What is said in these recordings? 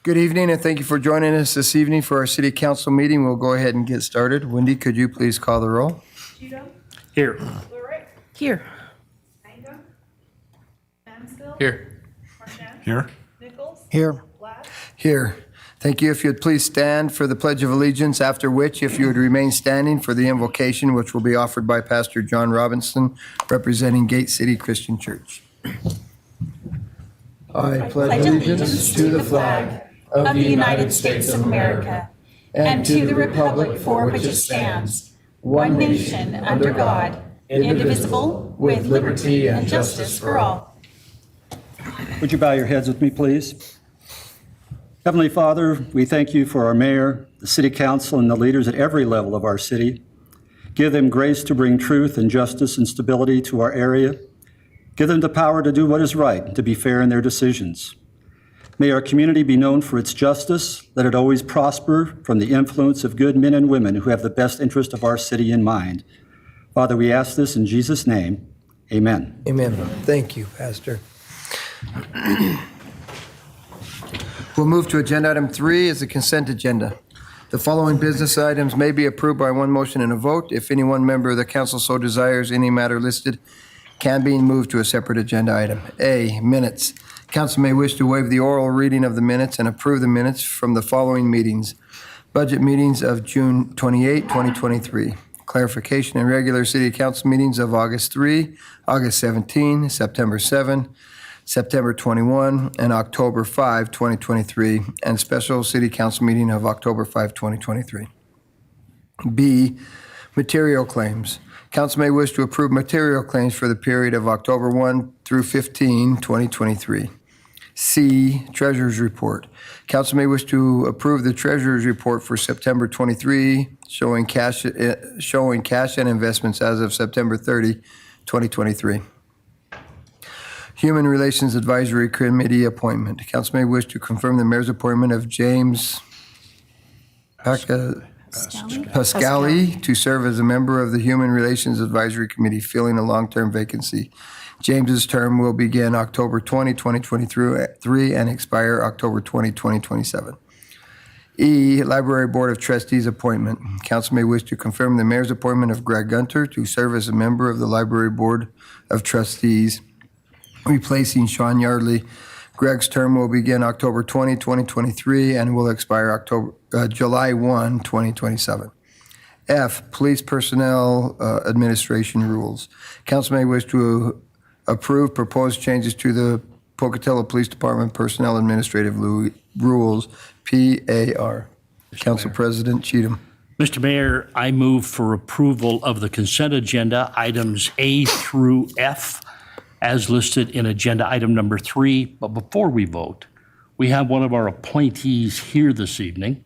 Good evening, and thank you for joining us this evening for our city council meeting. We'll go ahead and get started. Wendy, could you please call the roll? Cheatham, Here. Lurick, Here. Manga, Mansfield, Here. Marchand, Here. Nichols, Here. Black, Here. Thank you. If you'd please stand for the Pledge of Allegiance, after which, if you would remain standing for the invocation, which will be offered by Pastor John Robinson, representing Gate City Christian Church. I Pledge allegiance to the flag of the United States of America and to the republic for which it stands, one nation, under God, indivisible, with liberty and justice for all. Would you bow your heads with me, please? Heavenly Father, we thank you for our mayor, the city council, and the leaders at every level of our city. Give them grace to bring truth and justice and stability to our area. Give them the power to do what is right, to be fair in their decisions. May our community be known for its justice. Let it always prosper from the influence of good men and women who have the best interest of our city in mind. Father, we ask this in Jesus' name. Amen. Amen. Thank you, Pastor. We'll move to agenda item 3 as the consent agenda. The following business items may be approved by one motion and a vote. If any one member of the council so desires, any matter listed can be moved to a separate agenda item. A, minutes. Council may wish to waive the oral reading of the minutes and approve the minutes from the following meetings. Budget meetings of June 28, 2023. Clarification and regular city council meetings of August 3, August 17, September 7, September 21, and October 5, 2023, and special city council meeting of October 5, 2023. B, material claims. Council may wish to approve material claims for the period of October 1 through 15, 2023. C, treasurer's report. Council may wish to approve the treasurer's report for September 23, showing cash and investments as of September 30, 2023. Human Relations Advisory Committee appointment. Council may wish to confirm the mayor's appointment of James Pascali to serve as a member of the Human Relations Advisory Committee, filling a long-term vacancy. James's term will begin October 20, 2023 and expire October 20, 2027. E, Library Board of Trustees appointment. Council may wish to confirm the mayor's appointment of Greg Gunter to serve as a member of the Library Board of Trustees, replacing Sean Yardley. Greg's term will begin October 20, 2023 and will expire July 1, 2027. F, Police Personnel Administration Rules. Council may wish to approve proposed changes to the Pocatello Police Department Personnel Administrative Rules, PAR. Council President Cheatham. Mr. Mayor, I move for approval of the consent agenda items A through F as listed in agenda item number 3. But before we vote, we have one of our appointees here this evening.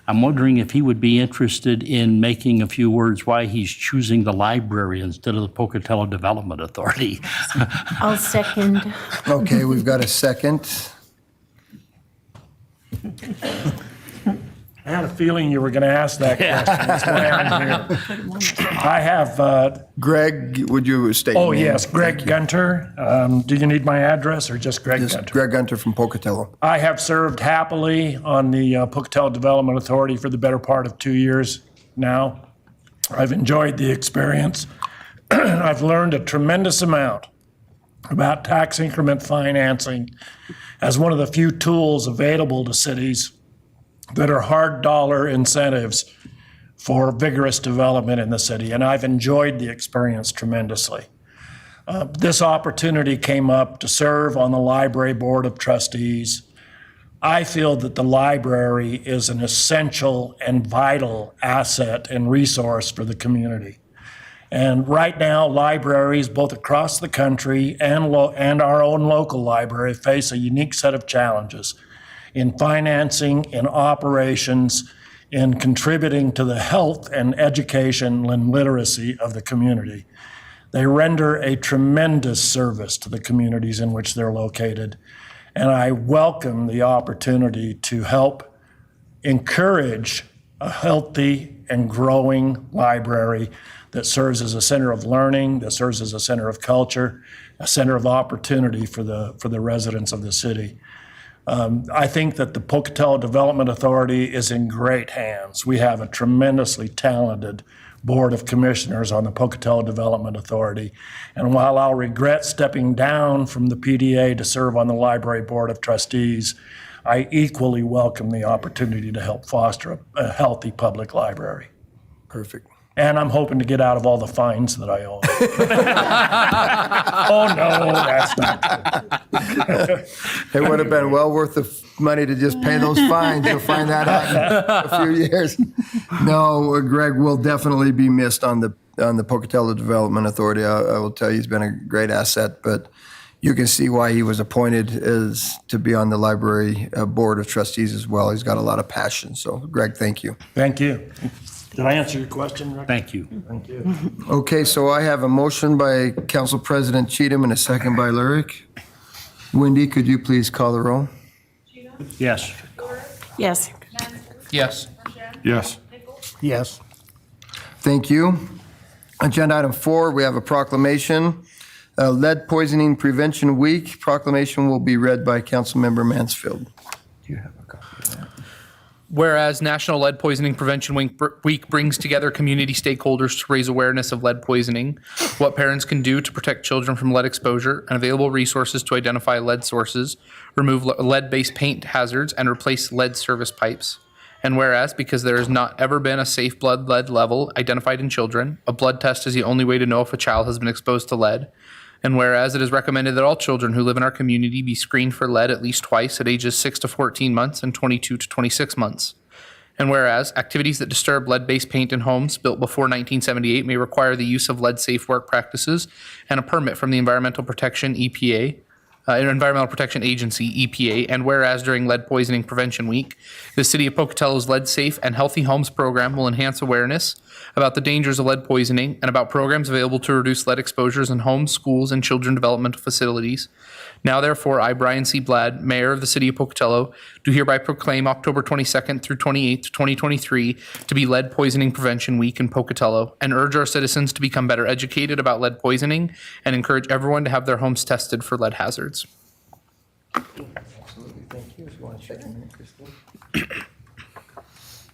I'm wondering if he would be interested in making a few words why he's choosing the library instead of the Pocatello Development Authority. I'll second. Okay, we've got a second. I had a feeling you were going to ask that question. That's why I'm here. I have, Greg, would you state your name? yes, Greg Gunter. Do you need my address or just Greg Just Gunter? Greg Gunter from Pocatello. I have served happily on the Pocatello Development Authority for the better part of 2 years now. I've enjoyed the experience. I've learned a tremendous amount about tax increment financing as one of the few tools available to cities that are hard dollar incentives for vigorous development in the city, and I've enjoyed the experience tremendously. This opportunity came up to serve on the Library Board of Trustees. I feel that the library is an essential and vital asset and resource for the community. And right now, libraries both across the country and our own local library face a unique set of challenges in financing, in operations, in contributing to the health and education and literacy of the community. They render a tremendous service to the communities in which they're located, and I welcome the opportunity to help encourage a healthy and growing library that serves as a center of learning, that serves as a center of culture, a center of opportunity for the residents of the city. I think that the Pocatello Development Authority is in great hands. We have a tremendously talented Board of Commissioners on the Pocatello Development Authority. And while I'll regret stepping down from the PDA to serve on the Library Board of Trustees, I equally welcome the opportunity to help foster a healthy public library. Perfect. And I'm hoping to get out of all the fines that I owe. Oh, no, that's not true. It would have been well worth the money to just pay those fines. You'll find that out in a few years. No, Greg will definitely be missed on the Pocatello Development Authority. I will tell you, he's been a great asset, but you can see why he was appointed as to be on the library board of trustees as well. He's got a lot of passion. So, Greg, thank you. Thank you. Did I answer your question, Rick? Thank you. Thank you. Okay, so I have a motion by Council President Cheatham and a second by Lyric. Wendy, could you please call the roll? Cheatham, Yes. Lurick, Yes. Mansfield, Yes. Mashan, Yes. Nichols, Yes. Thank you. Agenda item 4, we have a proclamation. Lead Poisoning Prevention Week. Proclamation will be read by Councilmember Mansfield. Do you have a copy of that? Whereas National Lead Poisoning Prevention Week brings together community stakeholders to raise awareness of lead poisoning, what parents can do to protect children from lead exposure, and available resources to identify lead sources, remove lead-based paint hazards, and replace lead service pipes. And whereas, because there has not ever been a safe blood lead level identified in children, a blood test is the only way to know if a child has been exposed to lead. And whereas it is recommended that all children who live in our community be screened for lead at least twice at ages 6 to 14 months and 22 to 26 months. And whereas activities that disturb lead-based paint in homes built before 1978 may require the use of lead-safe work practices and a permit from the Environmental Protection Agency, EPA, and whereas during Lead Poisoning Prevention Week, the City of Pocatello's Lead Safe and Healthy Homes program will enhance awareness about the dangers of lead poisoning and about programs available to reduce lead exposures in homes, schools, and children developmental facilities. Now, therefore, I, Brian C. Bladd, Mayor of the City of Pocatello, do hereby proclaim October 22nd through 28th, 2023 to be Lead Poisoning Prevention Week in Pocatello, and urge our citizens to become better educated about lead poisoning and encourage everyone to have their homes tested for lead hazards. Absolutely, thank you. If you want to check in a minute, Christine.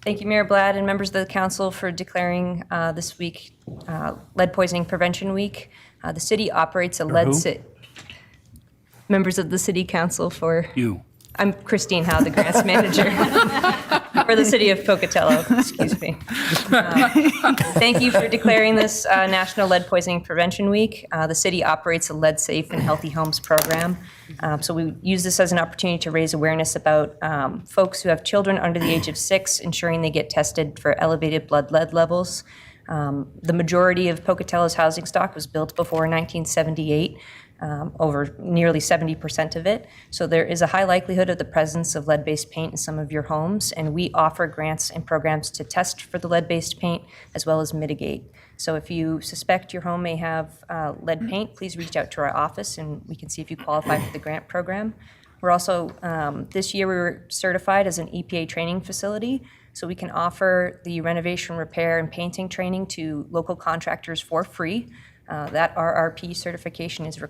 Thank you, Mayor Bladd and members of the council for declaring this week Lead Poisoning Prevention Week. The city operates a lead... who? Members of the city council for... You. I'm Christine Howe, the grants manager for the city of Pocatello, excuse me. Thank you for declaring this National Lead Poisoning Prevention Week. The city operates a lead safe and healthy homes program. So we use this as an opportunity to raise awareness about folks who have children under the age of 6, ensuring they get tested for elevated blood lead levels. The majority of Pocatello's housing stock was built before 1978. Over nearly 70% of it. So there is a high likelihood of the presence of lead-based paint in some of your homes, and we offer grants and programs to test for the lead-based paint as well as mitigate. So if you suspect your home may have lead paint, please reach out to our office and we can see if you qualify for the grant program. We're also, this year we were certified as an EPA training facility, so we can offer the renovation, repair, and painting training to local contractors for free. That RRP certification is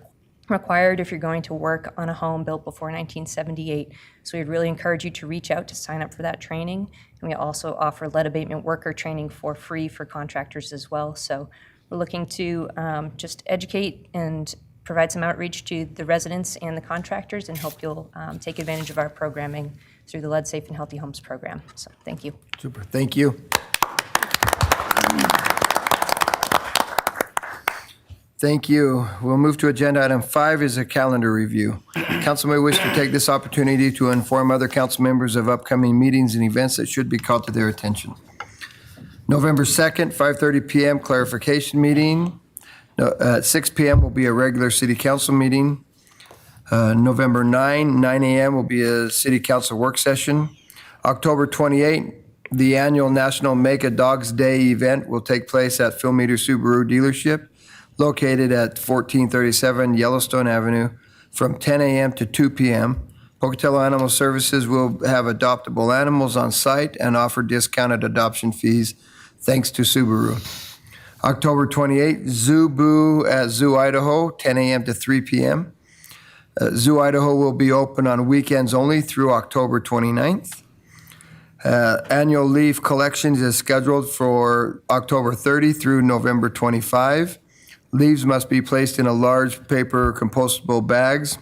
required if you're going to work on a home built before 1978. So we'd really encourage you to reach out to sign up for that training. And we also offer lead abatement worker training for free for contractors as well. So we're looking to just educate and provide some outreach to the residents and the contractors and hope you'll take advantage of our programming through the Lead Safe and Healthy Homes program. So thank you. Super, thank you. Thank you. We'll move to agenda item 5 is a calendar review. Council may wish to take this opportunity to inform other council members of upcoming meetings and events that should be called to their attention. November 2nd, 5:30 p.m. clarification meeting. At 6 p.m. will be a regular city council meeting. November 9 a.m. will be a city council work session. October 28, the annual National Make a Dogs Day event will take place at Philmeter Subaru dealership located at 1437 Yellowstone Avenue from 10 a.m. to 2 p.m. Pocatello Animal Services will have adoptable animals on site and offer discounted adoption fees thanks to Subaru. October 28, Zoo Boo at Zoo Idaho, 10 a.m. to 3 p.m. Zoo Idaho will be open on weekends only through October 29th. Annual leaf collections is scheduled for October 30 through November 25. Leaves must be placed in a large paper compostable bags,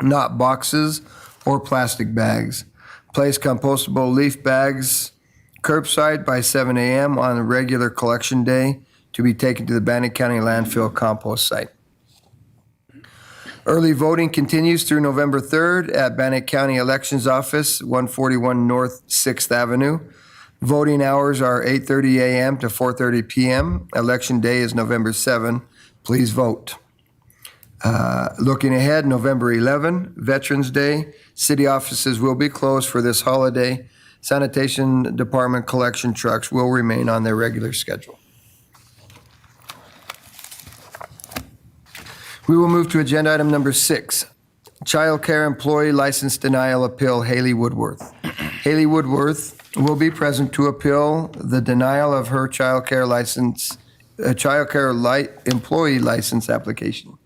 not boxes or plastic bags. Place compostable leaf bags curbside by 7 a.m. on a regular collection day to be taken to the Bannock County landfill compost site. Early voting continues through November 3rd at Bannock County Elections Office, 141 North 6th Avenue. Voting hours are 8:30 a.m. to 4:30 p.m. Election day is November 7. Please vote. Looking ahead, November 11, Veterans Day. City offices will be closed for this holiday. Sanitation Department collection trucks will remain on their regular schedule. We will move to agenda item number 6, Child Care Employee License Denial Appeal, Haley Woodworth. Haley Woodworth will be present to appeal the denial of her child care employee license application.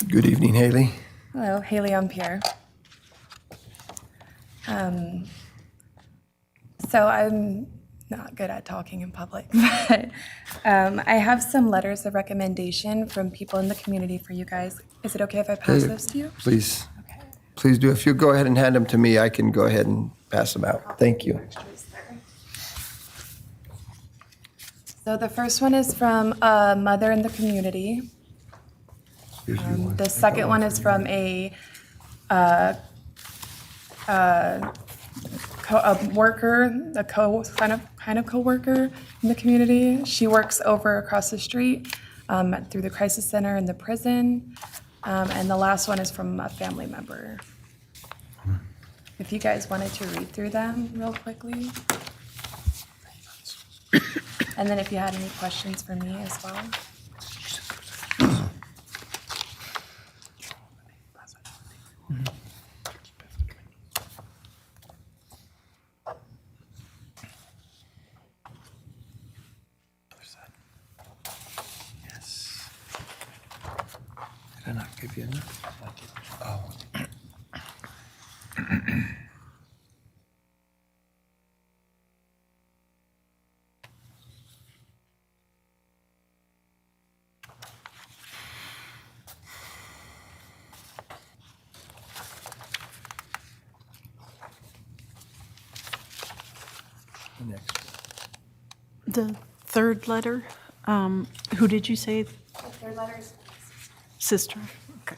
Good evening, Haley. Hello, Haley Ampere. So I'm not good at talking in public, but I have some letters of recommendation from people in the community for you guys. Is it okay if I pass those to you? Please, please do. If you go ahead and hand them to me, I can go ahead and pass them out. Thank you. So the first one is from a mother in the community. The second one is from a worker, kind of co-worker in the community. She works over across the street through the crisis center and the prison. And the last one is from a family member. If you guys wanted to read through them real quickly. And then if you had any questions for me as well. Did I not give you enough? Oh. Next. The third letter, who did you say? The third letter is Sister. Okay.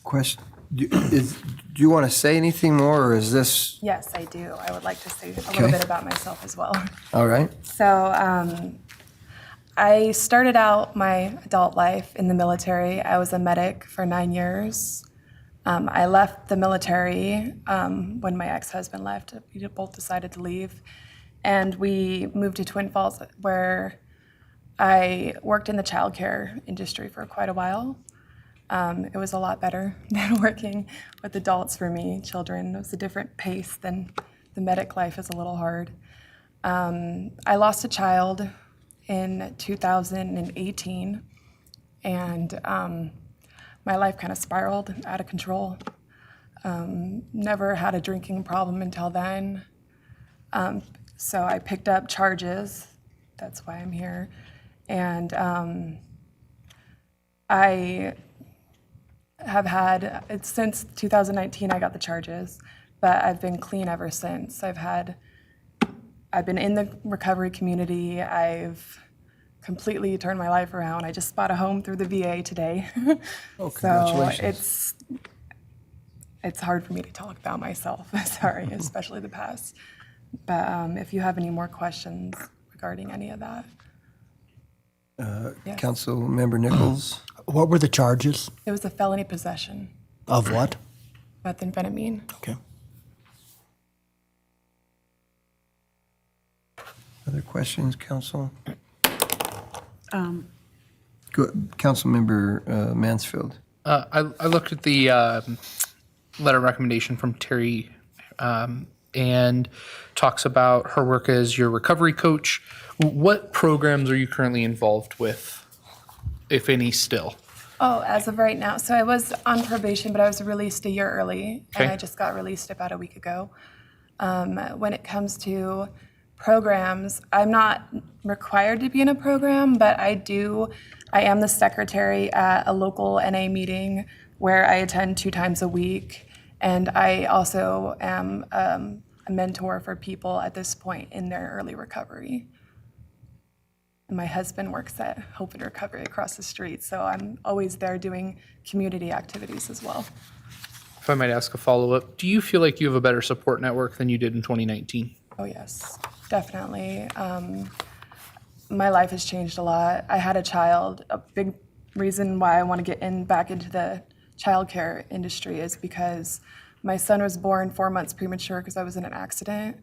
Question, do you want to say anything more, or is this, Yes, I do. I would like to say a Okay. little bit about myself as well. all right? So I started out my adult life in the military. I was a medic for 9 years. I left the military when my ex-husband left. We both decided to leave. And we moved to Twin Falls, where I worked in the childcare industry for quite a while. It was a lot better than working with adults for me, children. It was a different pace than the medic life is a little hard. I lost a child in 2018, and my life kind of spiraled out of control. Never had a drinking problem until then. So I picked up charges. That's why I'm here. And I have had, since 2019 I got the charges, but I've been clean ever since. I've been in the recovery community. I've completely turned my life around. I just bought a home through the VA today. Oh, So congratulations. it's hard for me to talk about myself, sorry, especially the past. But if you have any more questions regarding any of that. Yes. Councilmember Nichols? What were the charges? It was a felony possession, Of what? methamphetamine. Okay. Other questions, council? Councilmember Mansfield. I looked at the letter recommendation from Terry and talks about her work as your recovery coach. What programs are you currently involved with, if any, still? Oh, as of right now, so I was on probation, but I was released a year early, and Okay. I just got released about a week ago. When it comes to programs, I'm not required to be in a program, but I am the secretary at a local NA meeting where I attend 2 times a week, and I also am a mentor for people at this point in their early recovery. My husband works at Hope and Recovery across the street, so I'm always there doing community activities as well. If I might ask a follow-up, do you feel like you have a better support network than you did in 2019? Oh, yes, definitely. My life has changed a lot. I had a child. A big reason why I want to get back into the childcare industry is because my son was born 4 months premature because I was in an accident.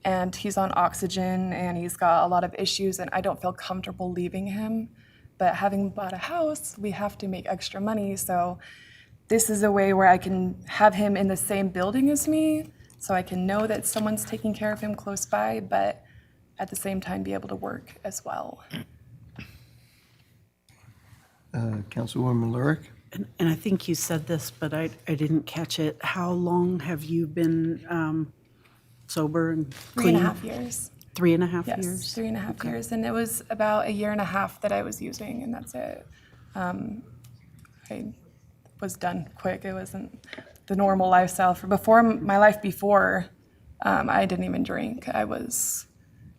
And he's on oxygen, and he's got a lot of issues, and I don't feel comfortable leaving him. But having bought a house, we have to make extra money, so this is a way where I can have him in the same building as me, so I can know that someone's taking care of him close by, but at the same time be able to work as well. Councilwoman Lurick? And I think you said this, but I didn't catch it. How long have you been sober and clean? 3.5 years. 3.5 Yes, years? 3.5 years, and it was about 1.5 years that I was using, and that's it. I was done quick. It wasn't the normal lifestyle. My life before, I didn't even drink. I was,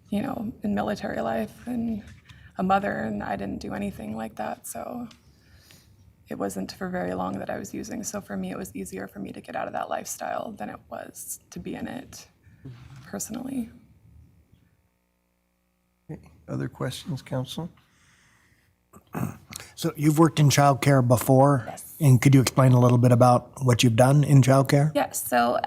in military life and a mother, and I didn't do anything like that. So it wasn't for very long that I was using. So for me, it was easier for me to get out of that lifestyle than it was to be in it personally. Other questions, council? So you've worked in childcare before? Yes. And could you explain a little bit about what you've done in childcare? Yes, so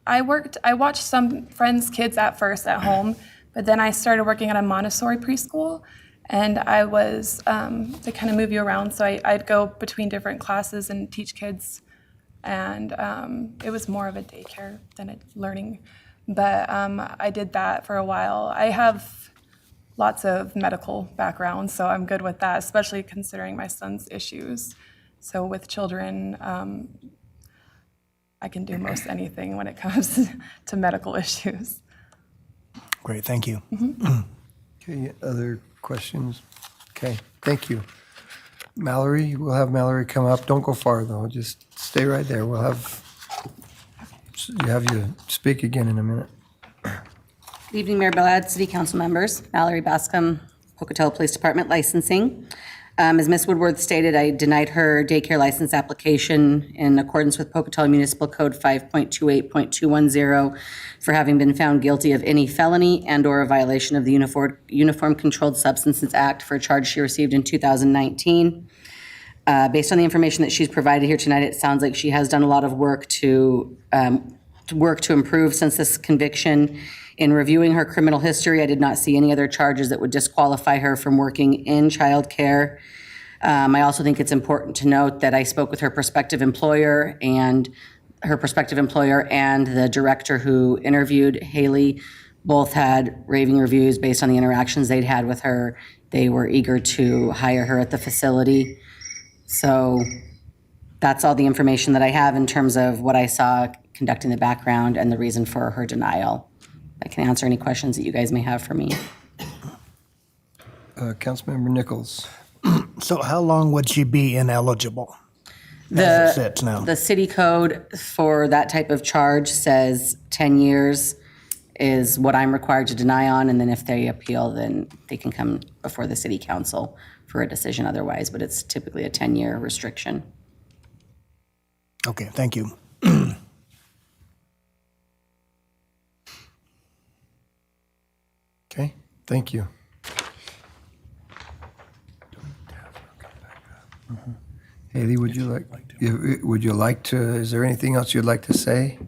I watched some friends' kids at first at home, but then I started working at a Montessori preschool, and I was, they kind of move you around, so I'd go between different classes and teach kids, and it was more of a daycare than a learning, but I did that for a while. I have lots of medical background, so I'm good with that, especially considering my son's issues. So with children, I can do most anything when it comes to medical issues. Great, thank you. Okay, other questions? Okay, thank you. Mallory, we'll have Mallory come up. Don't go far, though. Just stay right there. We'll have you speak again in a minute. Good evening, Mayor Bellad, City Council members. Mallory Bascom, Pocatello Police Department Licensing. As Ms. Woodworth stated, I denied her daycare license application in accordance with Pocatello Municipal Code 5.28.210 for having been found guilty of any felony and/or a violation of the Uniform Controlled Substances Act for a charge she received in 2019. Based on the information that she's provided here tonight, it sounds like she has done a lot of work to improve since this conviction. In reviewing her criminal history, I did not see any other charges that would disqualify her from working in childcare. I also think it's important to note that I spoke with her prospective employer and the director who interviewed Haley. Both had raving reviews based on the interactions they'd had with her. They were eager to hire her at the facility. So that's all the information that I have in terms of what I saw conducting the background and the reason for her denial. I can answer any questions that you guys may have for me. Councilmember Nichols. So how long would she be ineligible as it sits now? The city code for that type of charge says 10 years. is what I'm required to deny on, and then if they appeal, then they can come before the city council for a decision otherwise, but it's typically a 10-year restriction. Okay, thank you. Okay, thank you. Haley, would you like to, is there anything else you'd like to say?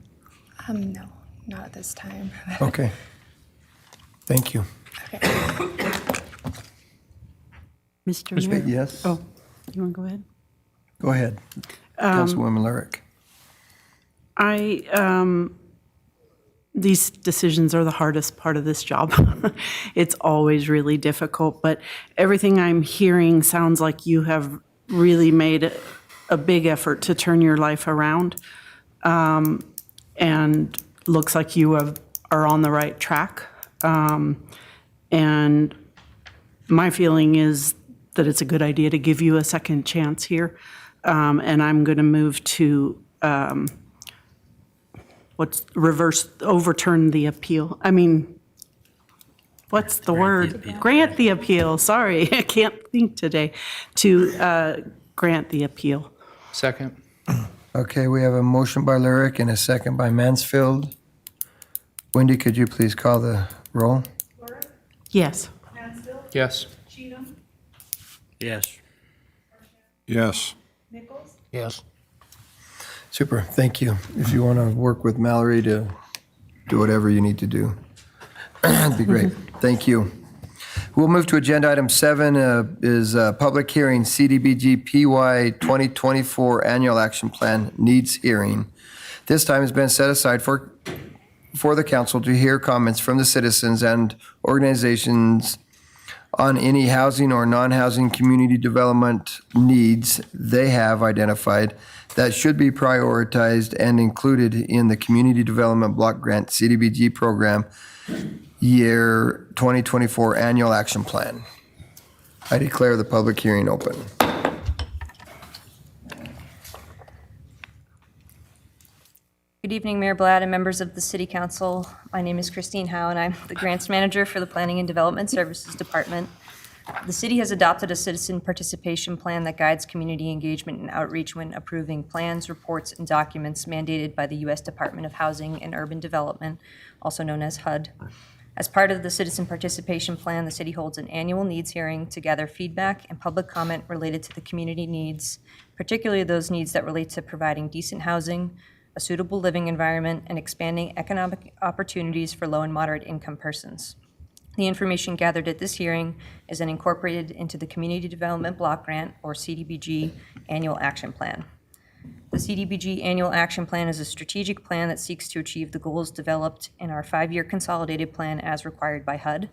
No, not at this time. Okay. Thank you. Mr. Ms. Mayor? Bates, yes? Oh, you want to go ahead? Go ahead. Councilwoman Lyric. These decisions are the hardest part of this job. It's always really difficult, but everything I'm hearing sounds like you have really made a big effort to turn your life around, and looks like you are on the right track. And my feeling is that it's a good idea to give you a second chance here, and I'm going to move to overturn the appeal. I mean, what's the word? Grant the appeal. Sorry, I can't think today. To grant the appeal. Second. Okay, we have a motion by Lyric and a second by Mansfield. Wendy, could you please call the roll? Lurick, Yes. Mansfield, Yes. Cheatham, Yes. Yes. Nichols, Yes. Super, thank you. If you want to work with Mallory to do whatever you need to do, that'd be great. Thank you. We'll move to agenda item 7, is public hearing, CDBG PY 2024 Annual Action Plan Needs Hearing. This time has been set aside for the council to hear comments from the citizens and organizations on any housing or non-housing community development needs they have identified that should be prioritized and included in the Community Development Block Grant CDBG program year 2024 Annual Action Plan. I declare the public hearing open. Good evening, Mayor Blatt and members of the City Council. My name is Christine Howe, and I'm the Grants Manager for the Planning and Development Services Department. The city has adopted a citizen participation plan that guides community engagement and outreach when approving plans, reports, and documents mandated by the U.S. Department of Housing and Urban Development, also known as HUD. As part of the citizen participation plan, the city holds an annual needs hearing to gather feedback and public comment related to the community needs, particularly those needs that relate to providing decent housing, a suitable living environment, and expanding economic opportunities for low and moderate income persons. The information gathered at this hearing is then incorporated into the Community Development Block Grant, or CDBG, Annual Action Plan. The CDBG Annual Action Plan is a strategic plan that seeks to achieve the goals developed in our 5-year consolidated plan as required by HUD.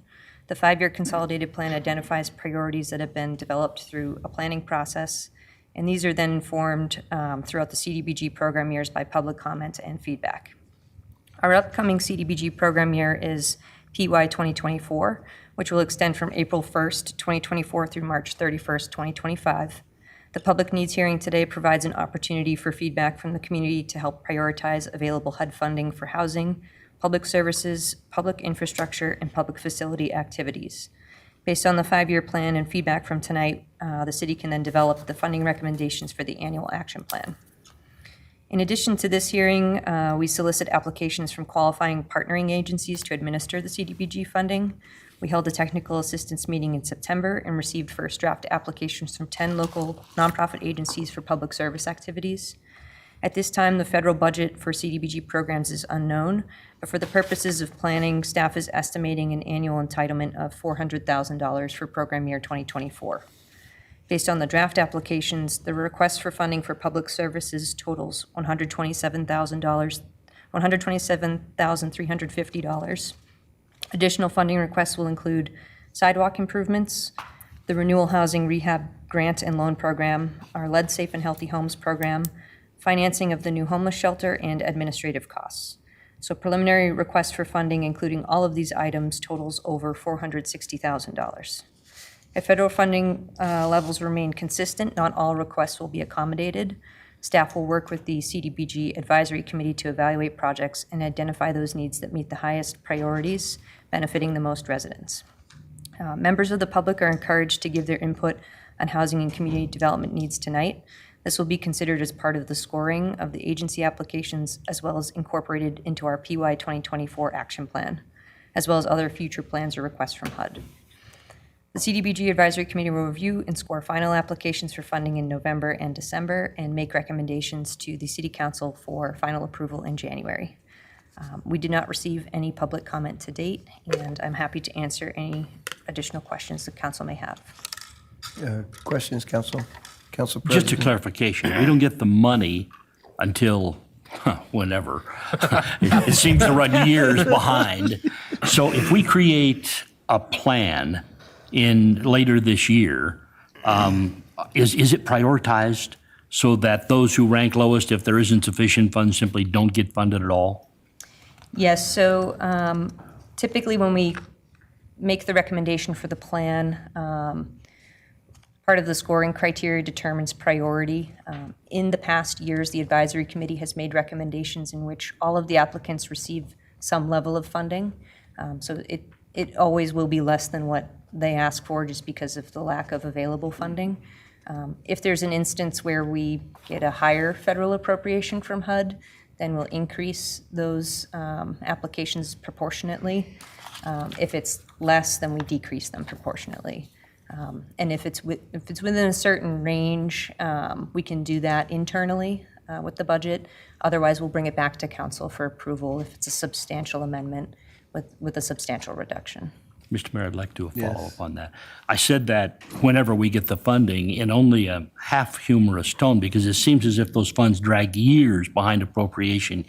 The 5-year consolidated plan identifies priorities that have been developed through a planning process, and these are then informed throughout the CDBG program years by public comment and feedback. Our upcoming CDBG program year is PY 2024, which will extend from April 1st, 2024 through March 31st, 2025. The public needs hearing today provides an opportunity for feedback from the community to help prioritize available HUD funding for housing, public services, public infrastructure, and public facility activities. Based on the 5-year plan and feedback from tonight, the city can then develop the funding recommendations for the annual action plan. In addition to this hearing, we solicit applications from qualifying partnering agencies to administer the CDBG funding. We held a technical assistance meeting in September and received first draft applications from 10 local nonprofit agencies for public service activities. At this time, the federal budget for CDBG programs is unknown, but for the purposes of planning, staff is estimating an annual entitlement of $400,000 for program year 2024. Based on the draft applications, the request for funding for public services totals $127,350. Additional funding requests will include sidewalk improvements, the Renewal Housing Rehab Grant and Loan Program, our Lead Safe and Healthy Homes Program, financing of the new homeless shelter, and administrative costs. So preliminary request for funding, including all of these items, totals over $460,000. If federal funding levels remain consistent, not all requests will be accommodated. Staff will work with the CDBG Advisory Committee to evaluate projects and identify those needs that meet the highest priorities, benefiting the most residents. Members of the public are encouraged to give their input on housing and community development needs tonight. This will be considered as part of the scoring of the agency applications, as well as incorporated into our PY 2024 action plan, as well as other future plans or requests from HUD. The CDBG Advisory Committee will review and score final applications for funding in November and December and make recommendations to the City Council for final approval in January. We did not receive any public comment to date, and I'm happy to answer any additional questions the council may have. Questions, Council? Council Just a President? clarification, we don't get the money until whenever. It seems to run years behind. So if we create a plan later this year, is it prioritized so that those who rank lowest, if there isn't sufficient funds, simply don't get funded at all? Yes, so typically when we make the recommendation for the plan, part of the scoring criteria determines priority. In the past years, the advisory committee has made recommendations in which all of the applicants receive some level of funding. So it always will be less than what they ask for just because of the lack of available funding. If there's an instance where we get a higher federal appropriation from HUD, then we'll increase those applications proportionately. If it's less, then we decrease them proportionately. And if it's within a certain range, we can do that internally with the budget. Otherwise, we'll bring it back to council for approval if it's a substantial amendment with a substantial reduction. Mr. Mayor, I'd like to Yes. follow up on that. I said that whenever we get the funding in only a half humorous tone, because it seems as if those funds drag years behind appropriation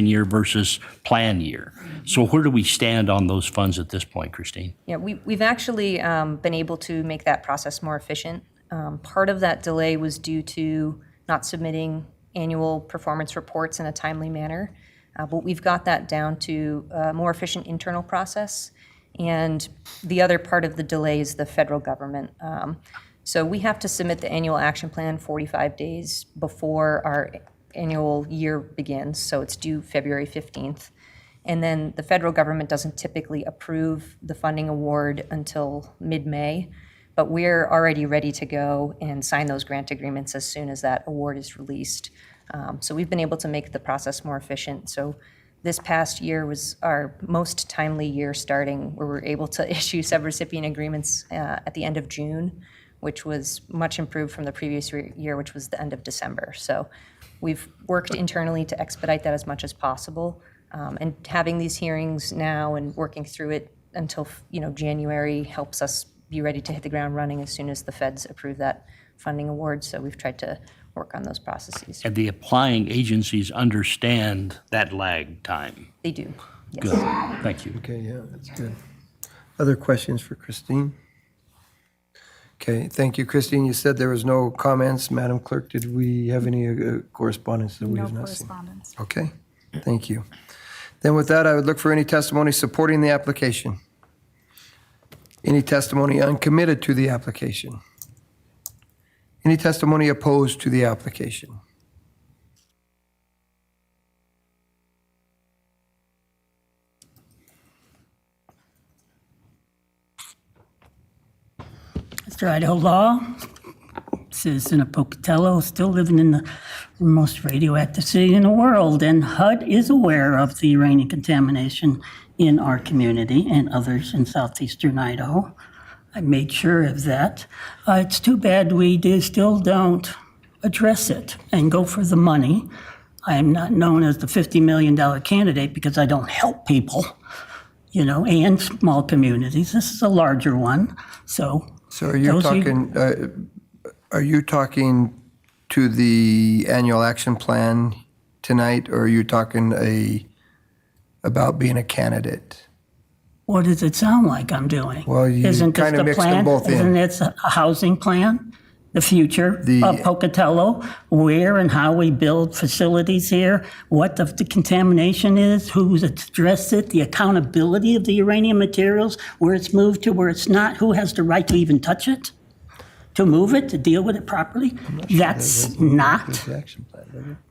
year versus plan year. So where do we stand on those funds at this point, Christine? Yeah, we've actually been able to make that process more efficient. Part of that delay was due to not submitting annual performance reports in a timely manner, but we've got that down to a more efficient internal process. And the other part of the delay is the federal government. So we have to submit the annual action plan 45 days before our annual year begins, so it's due February 15th. And then the federal government doesn't typically approve the funding award until mid-May, but we're already ready to go and sign those grant agreements as soon as that award is released. So we've been able to make the process more efficient. So this past year was our most timely year starting, where we were able to issue subrecipient agreements at the end of June, which was much improved from the previous year, which was the end of December. So we've worked internally to expedite that as much as possible. And having these hearings now and working through it until January helps us be ready to hit the ground running as soon as the feds approve that funding award. So we've tried to work on those processes. And the applying agencies understand that lag time. They do, yes. Good, thank you. Okay, yeah, that's good. Other questions for Christine? Okay, thank you, Christine. You said there was no comments. Madam Clerk, did we have any correspondence that we have not seen? correspondence. Okay, thank you. Then with that, I would look for any testimony supporting the application. Any testimony uncommitted to the application? Any testimony opposed to the application? Mr. Idaho Law, citizen of Pocatello, still living in the most radioactive city in the world, and HUD is aware of the uranium contamination in our community and others in southeastern Idaho. I made sure of that. It's too bad we still don't address it and go for the money. I am not known as the $50 million candidate because I don't help people, and small communities. This is a larger one, so. So are you talking to the annual action plan tonight, or are you talking about being a candidate? What does it sound like I'm doing? Well, you Isn't this kind of the mixed them plan? both in. Isn't it a housing plan? The future of Pocatello, where and how we build facilities here, what the contamination is, who's addressed it, the accountability of the uranium materials, where it's moved to, where it's not, who has the right to even touch it? to move it, to deal with it properly. That's not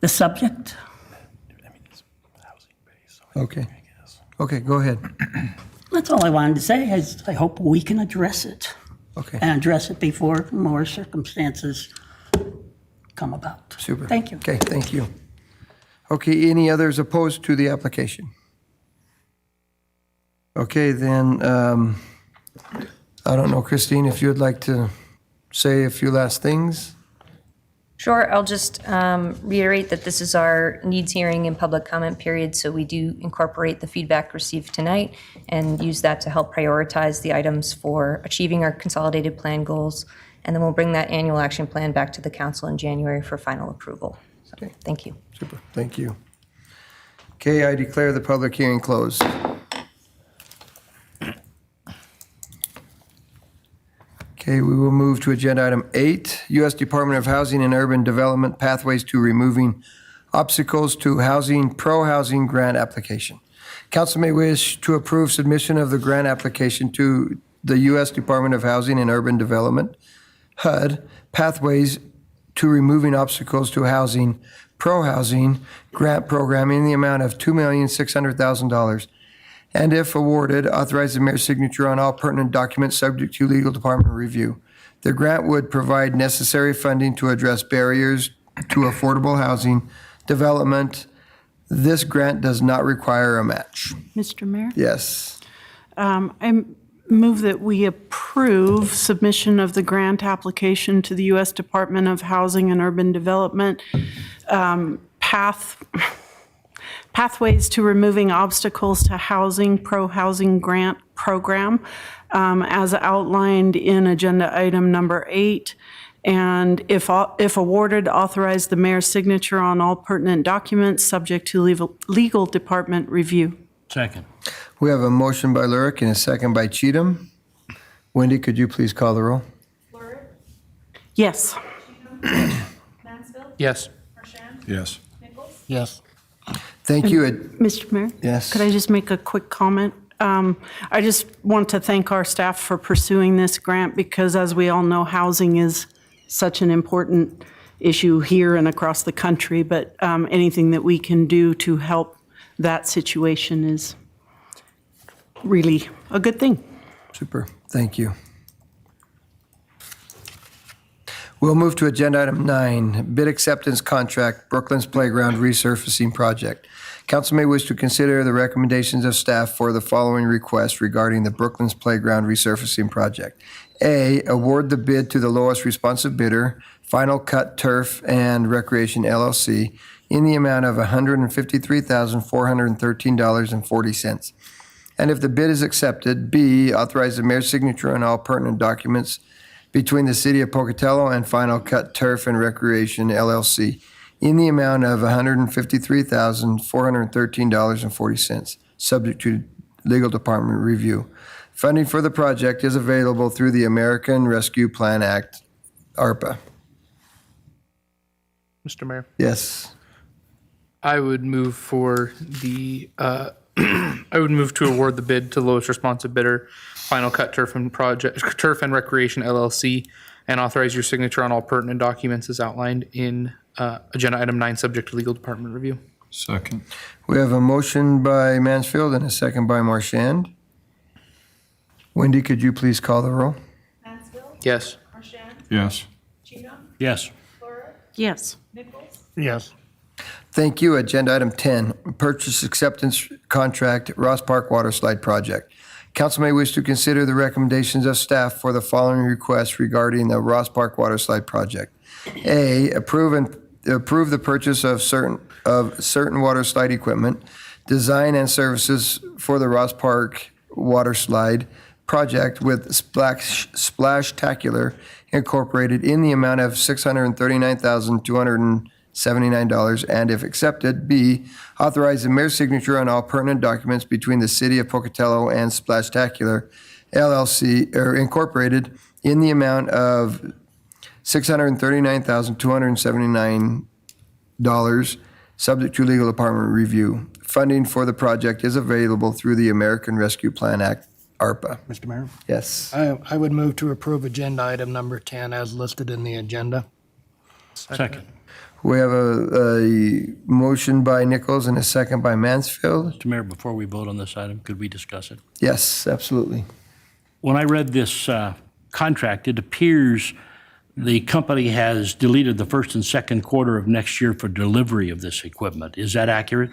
the subject. Okay. Okay, go ahead. That's all I wanted to say, is I hope we can address it. Okay. And address it before more circumstances come about. Super. Thank you. Okay, thank you. Okay, any others opposed to the application? Okay, then, I don't know, Christine, if you'd like to say a few last things? Sure, I'll just reiterate that this is our needs hearing and public comment period, so we do incorporate the feedback received tonight and use that to help prioritize the items for achieving our consolidated plan goals. And then we'll bring that annual action plan back to the council in January for final approval. So, Okay. thank you. Super, thank you. Okay, I declare the public hearing closed. Okay, we will move to agenda item 8, U.S. Department of Housing and Urban Development Pathways to Removing Obstacles to Housing Pro-Housing Grant Application. Council may wish to approve submission of the grant application to the U.S. Department of Housing and Urban Development, HUD, Pathways to Removing Obstacles to Housing Pro-Housing Grant Program in the amount of $2,600,000. And if awarded, authorize the mayor's signature on all pertinent documents subject to legal department review. The grant would provide necessary funding to address barriers to affordable housing development. This grant does not require a match. Mr. Mayor? Yes. I move that we approve submission of the grant application to the U.S. Department of Housing and Urban Development, Pathways to Removing Obstacles to Housing Pro-Housing Grant Program, as outlined in agenda item number 8. And if awarded, authorize the mayor's signature on all pertinent documents subject to legal department review. Second. We have a motion by Lurick and a second by Cheatham. Wendy, could you please call the roll? Lurick, Yes. Mansfield, Yes. Marchand, Yes. Nichols, Yes. Thank you. Mr. Mayor? Yes. Could I just make a quick comment? I just want to thank our staff for pursuing this grant because, as we all know, housing is such an important issue here and across the country, but anything that we can do to help that situation is really a good thing. Super, thank you. We'll move to agenda item 9, bid acceptance contract, Brooklands Playground resurfacing project. Council may wish to consider the recommendations of staff for the following request regarding the Brooklands Playground resurfacing project. A, award the bid to the lowest responsive bidder, Final Cut Turf and Recreation LLC, in the amount of $153,413.40. And if the bid is accepted, B, authorize the mayor's signature on all pertinent documents between the City of Pocatello and Final Cut Turf and Recreation LLC in the amount of $153,413.40, subject to legal department review. Funding for the project is available through the American Rescue Plan Act, ARPA. Mr. Mayor, Yes. I would move for the, I would move to award the bid to lowest responsive bidder, Final Cut Turf and Recreation LLC, and authorize your signature on all pertinent documents as outlined in agenda item 9, subject to legal department review. Second. We have a motion by Mansfield and a second by Marchand. Wendy, could you please call the roll? Mansfield, Yes. Marchand, Yes. Cheatham, Yes. Lurick, Yes. Nichols, Yes. Thank you. Agenda item 10, purchase acceptance contract, Ross Park Water Slide Project. Council may wish to consider the recommendations of staff for the following requests regarding the Ross Park Water Slide Project. A, approve the purchase of certain water slide equipment, design and services for the Ross Park Water Slide Project with Splashtacular Incorporated in the amount of $639,279, and if accepted, B, authorize the mayor's signature on all pertinent documents between the City of Pocatello and Splashtacular LLC or Incorporated in the amount of $639,279, subject to legal department review. Funding for the project is available through the American Rescue Plan Act, ARPA. Mr. Mayor? Yes. I would move to approve agenda item number 10 as listed in the agenda. Second. We have a motion by Nichols and a second by Mansfield. Mr. Mayor, before we vote on this item, could we discuss it? Yes, absolutely. When I read this contract, it appears the company has deleted the first and second quarter of next year for delivery of this equipment. Is that accurate?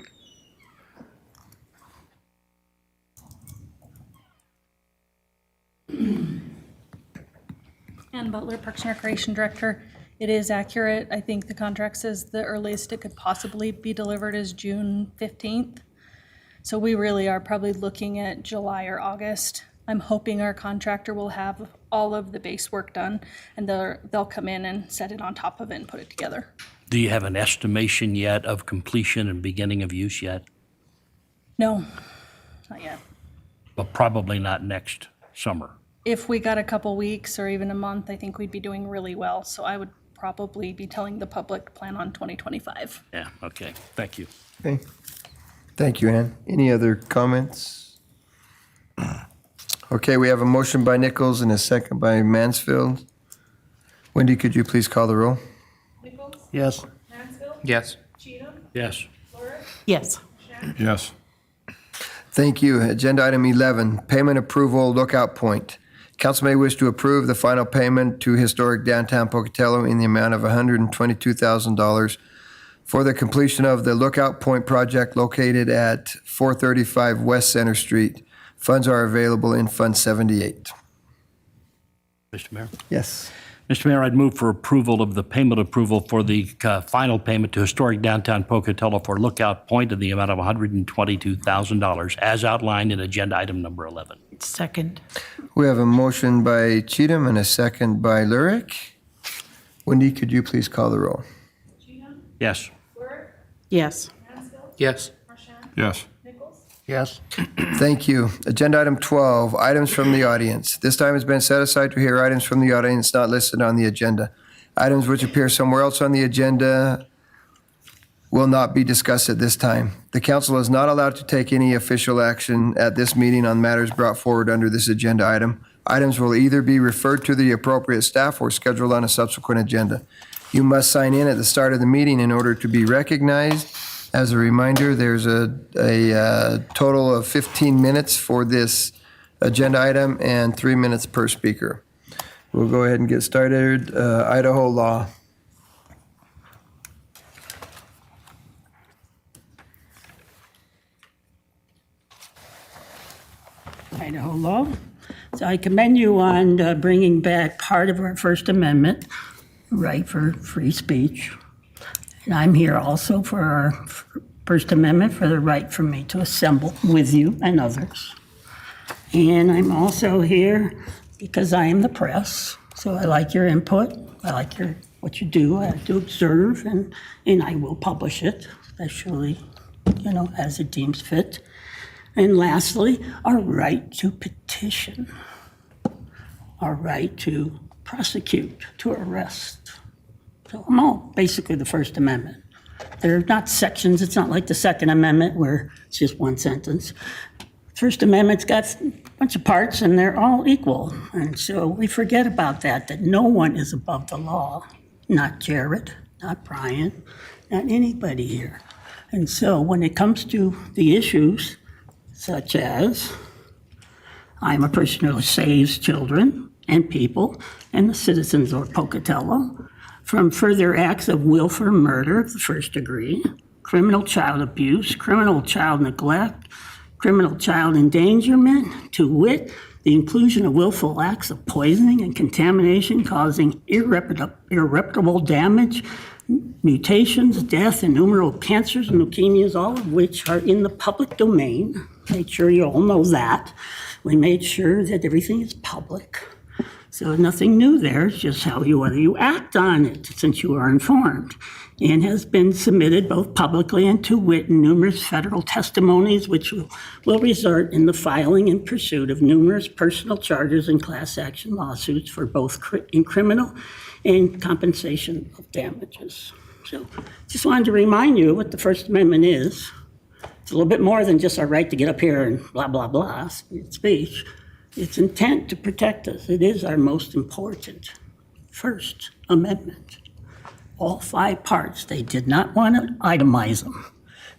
Ann Butler, Parks and Recreation Director. It is accurate. I think the contract says the earliest it could possibly be delivered is June 15th. So we really are probably looking at July or August. I'm hoping our contractor will have all of the base work done, and they'll come in and set it on top of it and put it together. Do you have an estimation yet of completion and beginning of use yet? No, not yet. But probably not next summer. If we got a couple weeks or even a month, I think we'd be doing really well. So I would probably be telling the public plan on 2025. Yeah, okay. Thank you. Okay. Thank you, Ann. Any other comments? Okay, we have a motion by Nichols and a second by Mansfield. Wendy, could you please call the roll? Nichols? Yes. Mansfield? Yes. Cheatham? Yes. Lurick? Yes. Yes. Thank you. Agenda item 11, payment approval lookout point. Council may wish to approve the final payment to Historic Downtown Pocatello in the amount of $122,000 for the completion of the lookout point project located at 435 West Center Street. Funds are available in Fund 78. Mr. Mayor? Yes. Mr. Mayor, I'd move for approval of the payment approval for the final payment to Historic Downtown Pocatello for Lookout Point in the amount of $122,000 as outlined in agenda item number 11. Second. We have a motion by Cheatham and a second by Lurick. Wendy, could you please call the roll? Cheatham? Yes. Lurick? Yes. Mansfield? Yes. Marchand? Yes. Nichols? Yes. Thank you. Agenda item 12, items from the audience. This time has been set aside to hear items from the audience not listed on the agenda. Items which appear somewhere else on the agenda will not be discussed at this time. The council is not allowed to take any official action at this meeting on matters brought forward under this agenda item. Items will either be referred to the appropriate staff or scheduled on a subsequent agenda. You must sign in at the start of the meeting in order to be recognized. As a reminder, there's a total of 15 minutes for this agenda item and 3 minutes per speaker. We'll go ahead and get started. Idaho law. Idaho law. So I commend you on bringing back part of our First Amendment, right for free speech. And I'm here also for our First Amendment, for the right for me to assemble with you and others. And I'm also here because I am the press, so I like your input. I like what you do. I like to observe, and I will publish it, especially, as it deems fit. And lastly, our right to petition, our right to prosecute, to arrest. So I'm all basically the First Amendment. They're not sections. It's not like the Second Amendment where it's just one sentence. First Amendment's got a bunch of parts and they're all equal. And so we forget about that no one is above the law. Not Jared, not Brian, not anybody here. And so when it comes to the issues, such as I'm a person who saves children and people and the citizens of Pocatello from further acts of willful murder of the first degree, criminal child abuse, criminal child neglect, criminal child endangerment, to wit, the inclusion of willful acts of poisoning and contamination causing irreparable damage, mutations, death, innumerable cancers and leukemias, all of which are in the public domain. Make sure you all know that. We made sure that everything is public. So nothing new there, it's just whether you act on it since you are informed. And has been submitted both publicly and to wit in numerous federal testimonies, which will result in the filing and pursuit of numerous personal charges and class action lawsuits for both in criminal and compensation of damages. So just wanted to remind you what the First Amendment is. It's a little bit more than just our right to get up here and blah, blah, blah, speech. its intent to protect us. It is our most important First Amendment. All 5 parts. They did not want to itemize them.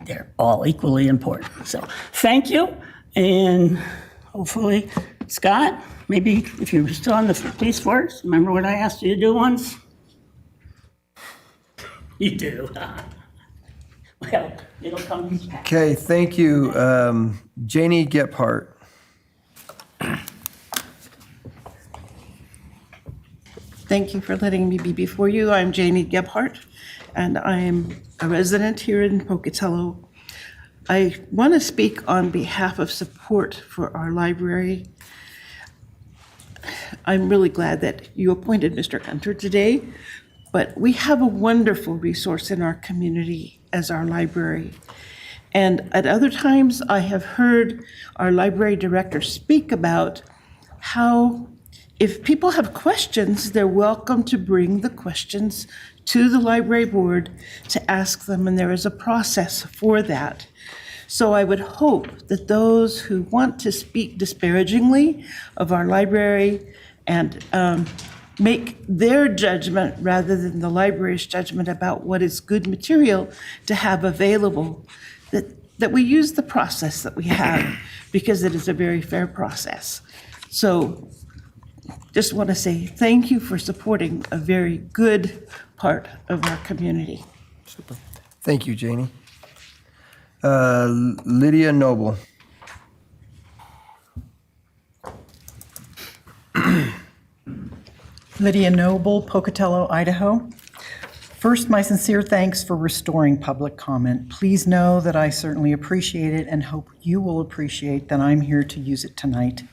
They're all equally important. So thank you. And hopefully, Scott, maybe if you're still on the police force, remember what I asked you to do once? You do. Well, it'll come back. Okay, thank you. Janie Gephardt. Thank you for letting me be before you. I'm Janie Gebhardt, and I'm a resident here in Pocatello. I want to speak on behalf of support for our library. I'm really glad that you appointed Mr. Gunter today, but we have a wonderful resource in our community as our library. And at other times, I have heard our library director speak about how if people have questions, they're welcome to bring the questions to the library board to ask them, and there is a process for that. So I would hope that those who want to speak disparagingly of our library and make their judgment rather than the library's judgment about what is good material to have available, that we use the process that we have, because it is a very fair process. So just want to say thank you for supporting a very good part of our community. Thank you, Janie. Lydia Noble. Lydia Noble, Pocatello, Idaho. First, my sincere thanks for restoring public comment. Please know that I certainly appreciate it and hope you will appreciate that I'm here to use it tonight.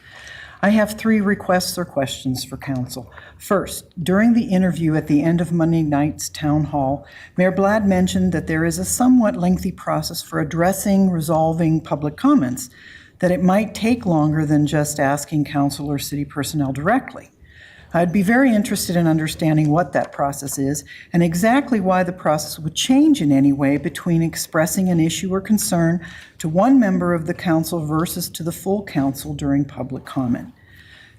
I have 3 requests or questions for council. First, during the interview at the end of Monday night's town hall, Mayor Blad mentioned that there is a somewhat lengthy process for addressing, resolving public comments, that it might take longer than just asking council or city personnel directly. I'd be very interested in understanding what that process is and exactly why the process would change in any way between expressing an issue or concern to one member of the council versus to the full council during public comment.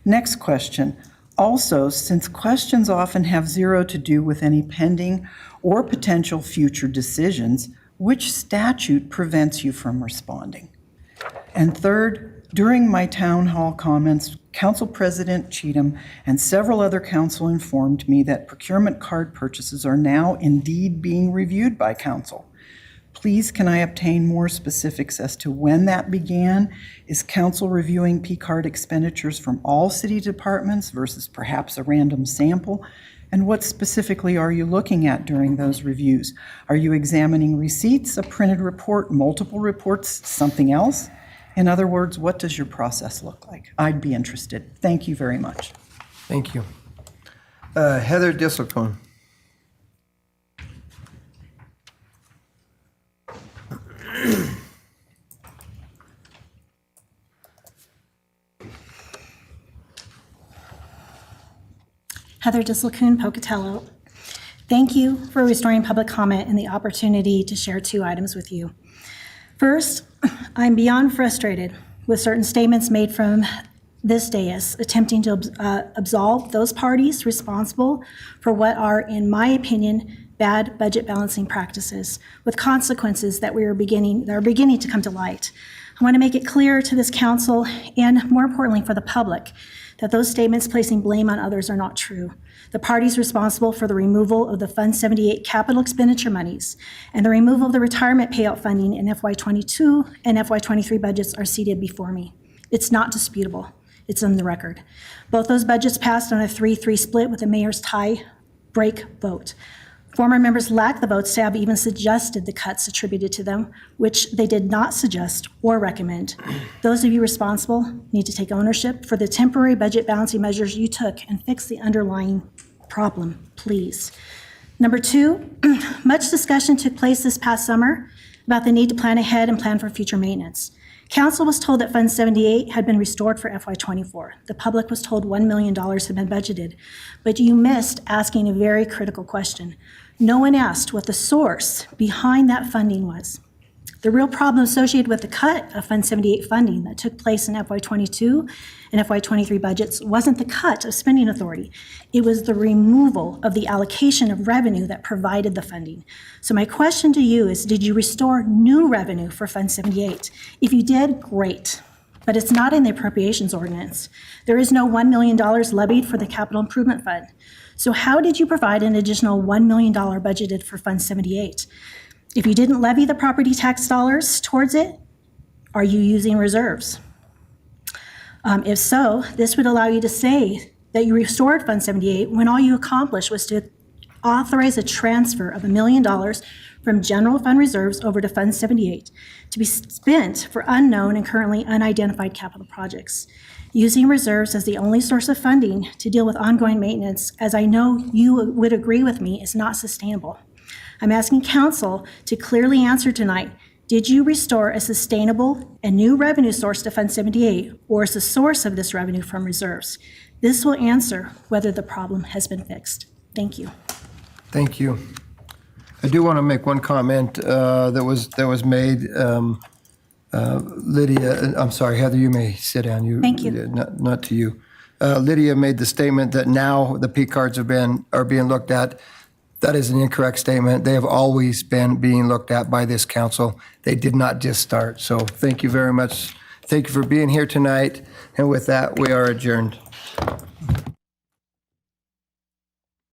Next question. Also, since questions often have zero to do with any pending or potential future decisions, which statute prevents you from responding? And third, during my town hall comments, Council President Cheatham and several other council informed me that procurement card purchases are now indeed being reviewed by council. Please, can I obtain more specifics as to when that began? Is council reviewing P-card expenditures from all city departments versus perhaps a random sample? And what specifically are you looking at during those reviews? Are you examining receipts, a printed report, multiple reports, something else? In other words, what does your process look like? I'd be interested. Thank you very much. Thank you. Heather Disselkoen. Heather Disselkoen, Pocatello. Thank you for restoring public comment and the opportunity to share 2 items with you. First, I'm beyond frustrated with certain statements made from this dais attempting to absolve those parties responsible for what are, in my opinion, bad budget balancing practices with consequences that are beginning to come to light. I want to make it clear to this council and, more importantly, for the public, that those statements placing blame on others are not true. The parties responsible for the removal of the Fund 78 capital expenditure monies and the removal of the retirement payout funding in FY22 and FY23 budgets are seated before me. It's not disputable. It's on the record. Both those budgets passed on a 3-3 split with the mayor's tie break vote. Former members lacked the votes to have even suggested the cuts attributed to them, which they did not suggest or recommend. Those of you responsible need to take ownership for the temporary budget balancing measures you took and fix the underlying problem, please. Number 2, much discussion took place this past summer about the need to plan ahead and plan for future maintenance. Council was told that Fund 78 had been restored for FY24. The public was told $1 million had been budgeted, but you missed asking a very critical question. No one asked what the source behind that funding was. The real problem associated with the cut of Fund 78 funding that took place in FY22 and FY23 budgets wasn't the cut of spending authority. It was the removal of the allocation of revenue that provided the funding. So my question to you is, did you restore new revenue for Fund 78? If you did, great. But it's not in the appropriations ordinance. There is no $1 million levied for the capital improvement fund. So how did you provide an additional $1 million budgeted for Fund 78? If you didn't levy the property tax dollars towards it, are you using reserves? If so, this would allow you to say that you restored Fund 78 when all you accomplished was to authorize a transfer of $1 million from general fund reserves over to Fund 78 to be spent for unknown and currently unidentified capital projects. Using reserves as the only source of funding to deal with ongoing maintenance, as I know you would agree with me, is not sustainable. I'm asking council to clearly answer tonight, did you restore a sustainable and new revenue source to Fund 78, or is the source of this revenue from reserves? This will answer whether the problem has been fixed. Thank you. Thank you. I do want to make one comment that was made. Lydia, I'm sorry, Heather, you may sit down. Thank you. Not to you. Lydia made the statement that now the P cards are being looked at. That is an incorrect statement. They have always been being looked at by this council. They did not just start. So thank you very much. Thank you for being here tonight. And with that, we are adjourned.